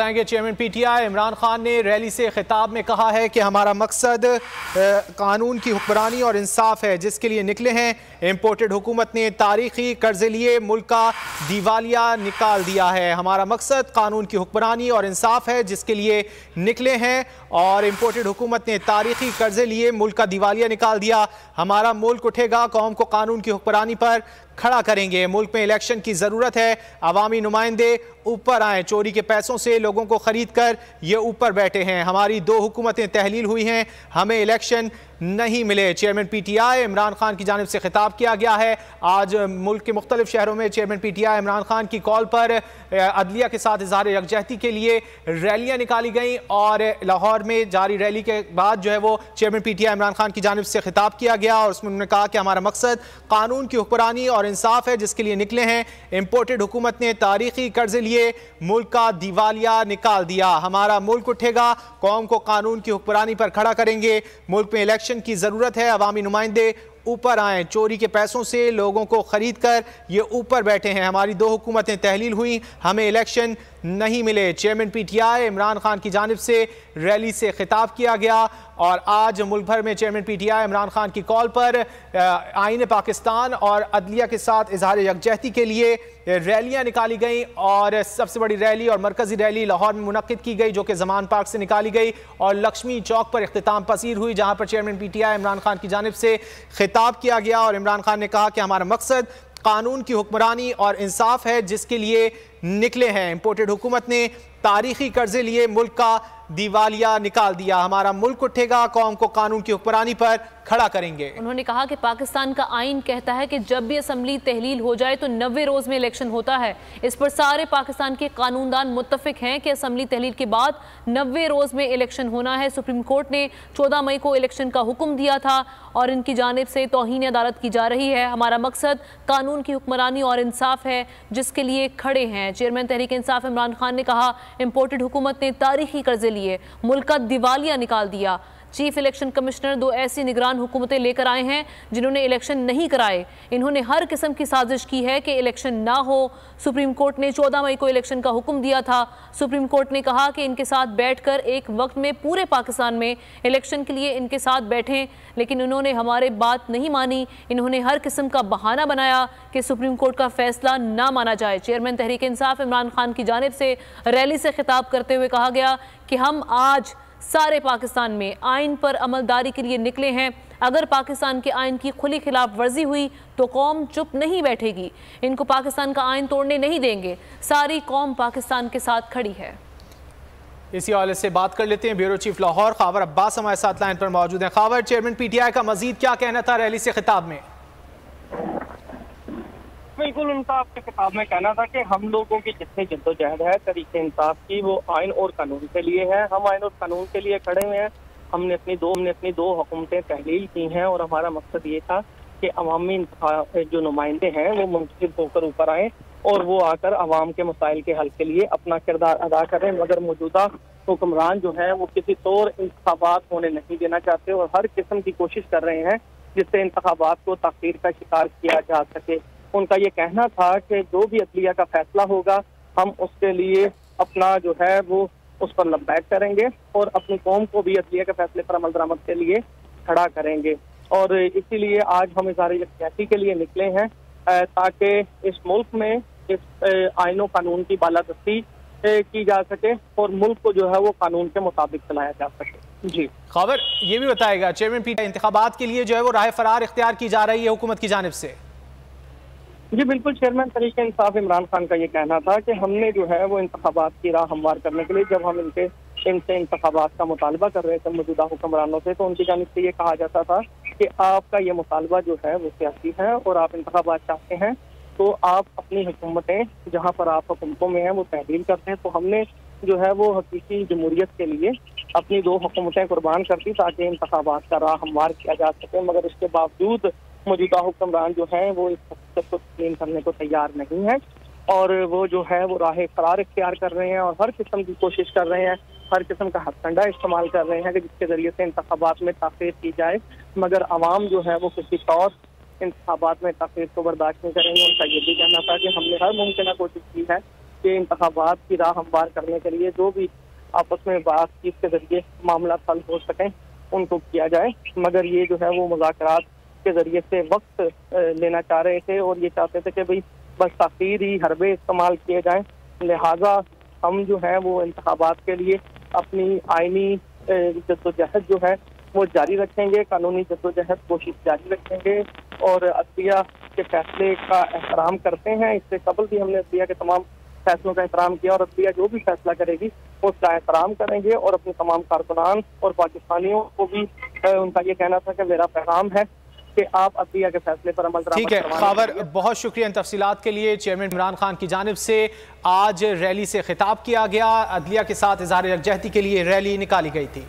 بتائیں گے chairman P T I Imran Khan نے ریلی سے خطاب میں کہا ہے کہ ہمارا مقصد قانون کی حکمرانی اور انصاف ہے جس کے لیے نکلے ہیں۔ امپورٹڈ حکومت نے تاریخی قرضے لیے ملک کا دیوالیہ نکال دیا ہے۔ ہمارا مقصد قانون کی حکمرانی اور انصاف ہے جس کے لیے نکلے ہیں اور امپورٹڈ حکومت نے تاریخی قرضے لیے ملک کا دیوالیہ نکال دیا۔ ہمارا ملک اٹھے گا، قوم کو قانون کی حکمرانی پر کھڑا کریں گے۔ ملک میں الیکشن کی ضرورت ہے، عوامی نمائندے اوپر آئیں۔ چوری کے پیسوں سے لوگوں کو خرید کر یہ اوپر بیٹھے ہیں۔ ہماری 2 حکومتیں تحلیل ہوئی ہیں، ہمیں الیکشن نہیں ملے۔ Chairman P T I Imran Khan کی جانب سے خطاب کیا گیا ہے۔ آج ملک کے مختلف شہروں میں chairman P T I Imran Khan کی کال پر عدلیہ کے ساتھ اظہار یکجہتی کے لیے ریلیاں نکالی گئیں اور لاہور میں جاری ریلی کے بعد جو ہے وہ chairman P T I Imran Khan کی جانب سے خطاب کیا گیا اور اس میں انہوں نے کہا کہ ہمارا مقصد قانون کی حکمرانی اور انصاف ہے جس کے لیے نکلے ہیں۔ امپورٹڈ حکومت نے تاریخی قرضے لیے ملک کا دیوالیہ نکال دیا۔ ہمارا ملک اٹھے گا، قوم کو قانون کی حکمرانی پر کھڑا کریں گے۔ ملک میں الیکشن کی ضرورت ہے، عوامی نمائندے اوپر آئیں۔ چوری کے پیسوں سے لوگوں کو خرید کر یہ اوپر بیٹھے ہیں۔ ہماری 2 حکومتیں تحلیل ہوئیں، ہمیں الیکشن نہیں ملے۔ Chairman P T I Imran Khan کی جانب سے ریلی سے خطاب کیا گیا اور آج ملک بھر میں chairman P T I Imran Khan کی کال پر آئین پاکستان اور عدلیہ کے ساتھ اظہار یکجہتی کے لیے ریلیاں نکالی گئیں اور سب سے بڑی ریلی اور مرکزی ریلی لاہور میں منعقد کی گئی جو کہ زمان پارک سے نکالی گئی اور لکشمی چوک پر اختتام پذیر ہوئی جہاں پر chairman P T I Imran Khan کی جانب سے خطاب کیا گیا اور عمران خان نے کہا کہ ہمارا مقصد قانون کی حکمرانی اور انصاف ہے جس کے لیے نکلے ہیں۔ امپورٹڈ حکومت نے تاریخی قرضے لیے ملک کا دیوالیہ نکال دیا۔ ہمارا ملک اٹھے گا، قوم کو قانون کی حکمرانی پر کھڑا کریں گے۔ انہوں نے کہا کہ پاکستان کا آئین کہتا ہے کہ جب بھی اسمبلی تحلیل ہو جائے تو 90 روز میں الیکشن ہوتا ہے۔ اس پر سارے پاکستان کے قانون دان متفق ہیں کہ اسمبلی تحلیل کے بعد 90 روز میں الیکشن ہونا ہے۔ سپریم کورٹ نے 14 مئی کو الیکشن کا حکم دیا تھا اور ان کی جانب سے توہین عدالت کی جا رہی ہے۔ ہمارا مقصد قانون کی حکمرانی اور انصاف ہے جس کے لیے کھڑے ہیں۔ چیئرمین تحریک انصاف عمران خان نے کہا امپورٹڈ حکومت نے تاریخی قرضے لیے ملک کا دیوالیہ نکال دیا۔ چیف الیکشن کمشنر 2 ایسی نگران حکومتیں لے کر آئے ہیں جنہوں نے الیکشن نہیں کرائے۔ انہوں نے ہر قسم کی سازش کی ہے کہ الیکشن نہ ہو۔ سپریم کورٹ نے 14 مئی کو الیکشن کا حکم دیا تھا۔ سپریم کورٹ نے کہا کہ ان کے ساتھ بیٹھ کر ایک وقت میں پورے پاکستان میں الیکشن کے لیے ان کے ساتھ بیٹھیں، لیکن انہوں نے ہمارے بات نہیں مانی۔ انہوں نے ہر قسم کا بہانہ بنایا کہ سپریم کورٹ کا فیصلہ نہ مانا جائے۔ چیئرمین تحریک انصاف عمران خان کی جانب سے ریلی سے خطاب کرتے ہوئے کہا گیا کہ ہم آج سارے پاکستان میں آئین پر عملداری کے لیے نکلے ہیں۔ اگر پاکستان کے آئین کی کھلی خلاف ورزی ہوئی تو قوم چپ نہیں بیٹھے گی۔ ان کو پاکستان کا آئین توڑنے نہیں دیں گے۔ ساری قوم پاکستان کے ساتھ کھڑی ہے۔ اسی حوالے سے بات کر لیتے ہیں بیورو چیف لاہور خاور عباس ہمارے ساتھ لائن پر موجود ہیں۔ خاور، چیئرمین پی ٹی آئی کا مزید کیا کہنا تھا ریلی سے خطاب میں؟ بالکل ان کا آپ کے خطاب میں کہنا تھا کہ ہم لوگوں کی جتنی جدوجہد ہے طریقے انصاف کی وہ آئین اور قانون کے لیے ہے۔ ہم آئین اور قانون کے لیے کھڑے ہوئے ہیں۔ ہم نے اپنی 2 حکومتیں تحلیل کی ہیں اور ہمارا مقصد یہ تھا کہ عوامی جو نمائندے ہیں وہ منتخب ہو کر اوپر آئیں اور وہ آ کر عوام کے مسائل کے حل کے لیے اپنا کردار ادا کریں، مگر موجودہ حکمران جو ہیں وہ کسی طور انتخابات ہونے نہیں دینا چاہتے اور ہر قسم کی کوشش کر رہے ہیں جس سے انتخابات کو تاخیر کا شکار کیا جا سکے۔ ان کا یہ کہنا تھا کہ جو بھی عدلیہ کا فیصلہ ہوگا ہم اس کے لیے اپنا جو ہے وہ اس پر لبیک کریں گے اور اپنی قوم کو بھی عدلیہ کے فیصلے پر عمل درآمد کے لیے کھڑا کریں گے۔ اور اسی لیے آج ہم اظہار یکجہتی کے لیے نکلے ہیں تاکہ اس ملک میں اس آئین و قانون کی بالادستی کی جا سکے اور ملک کو جو ہے وہ قانون کے مطابق چلایا جا سکے۔ جی خاور، یہ بھی بتائے گا چیئرمین پی ٹی آئی انتخابات کے لیے جو ہے وہ راہ فرار اختیار کی جا رہی ہے حکومت کی جانب سے؟ جی بالکل، چیئرمین تحریک انصاف عمران خان کا یہ کہنا تھا کہ ہم نے جو ہے وہ انتخابات کی راہ ہموار کرنے کے لیے جب ہم ان سے انتخابات کا مطالبہ کر رہے تھے موجودہ حکمرانوں سے تو ان کی جانب سے یہ کہا جاتا تھا کہ آپ کا یہ مطالبہ جو ہے وہ سیاسی ہے اور آپ انتخابات چاہتے ہیں تو آپ اپنی حکومتیں جہاں پر آپ حکومتوں میں ہیں وہ تحلیل کرتے ہیں۔ تو ہم نے جو ہے وہ حقیقی جمہوریت کے لیے اپنی 2 حکومتیں قربان کر دی تاکہ انتخابات کا راہ ہموار کیا جا سکے، مگر اس کے باوجود موجودہ حکمران جو ہیں وہ اس حقیقت کو تسلیم کرنے کو تیار نہیں ہے اور وہ جو ہے وہ راہ فرار اختیار کر رہے ہیں اور ہر قسم کی کوشش کر رہے ہیں، ہر قسم کا ہتھ کنڈا استعمال کر رہے ہیں کہ جس کے ذریعے سے انتخابات میں تاخیر کی جائے، مگر عوام جو ہے وہ کسی طور انتخابات میں تاخیر کو برداشت نہیں کریں گے۔ ان کا یہ بھی کہنا تھا کہ ہم نے ہر ممکنہ کوشش کی ہے کہ انتخابات کی راہ ہموار کرنے کے لیے جو بھی آپس میں بات چیت کے ذریعے معاملات حل ہو سکیں ان کو کیا جائے، مگر یہ جو ہے وہ مذاکرات کے ذریعے سے وقت لینا چاہ رہے تھے اور یہ چاہتے تھے کہ بھئی بس تاخیری حربے استعمال کیے جائیں، لہٰذا ہم جو ہے وہ انتخابات کے لیے اپنی آئینی جدوجہد جو ہے وہ جاری رکھیں گے، قانونی جدوجہد کوشش جاری رکھیں گے اور عدلیہ کے فیصلے کا احترام کرتے ہیں۔ اس سے قبل بھی ہم نے عدلیہ کے تمام فیصلوں کا احترام کیا اور عدلیہ جو بھی فیصلہ کرے گی اس کا احترام کریں گے، اور اپنے تمام کارکنان اور پاکستانیوں کو بھی ان کا یہ کہنا تھا کہ میرا پیغام ہے کہ آپ عدلیہ کے فیصلے پر عمل درآمد ٹھیک ہے خاور، بہت شکریہ ان تفصیلات کے لیے۔ چیئرمین عمران خان کی جانب سے آج ریلی سے خطاب کیا گیا، عدلیہ کے ساتھ اظہار یکجہتی کے لیے ریلی نکالی گئی تھی۔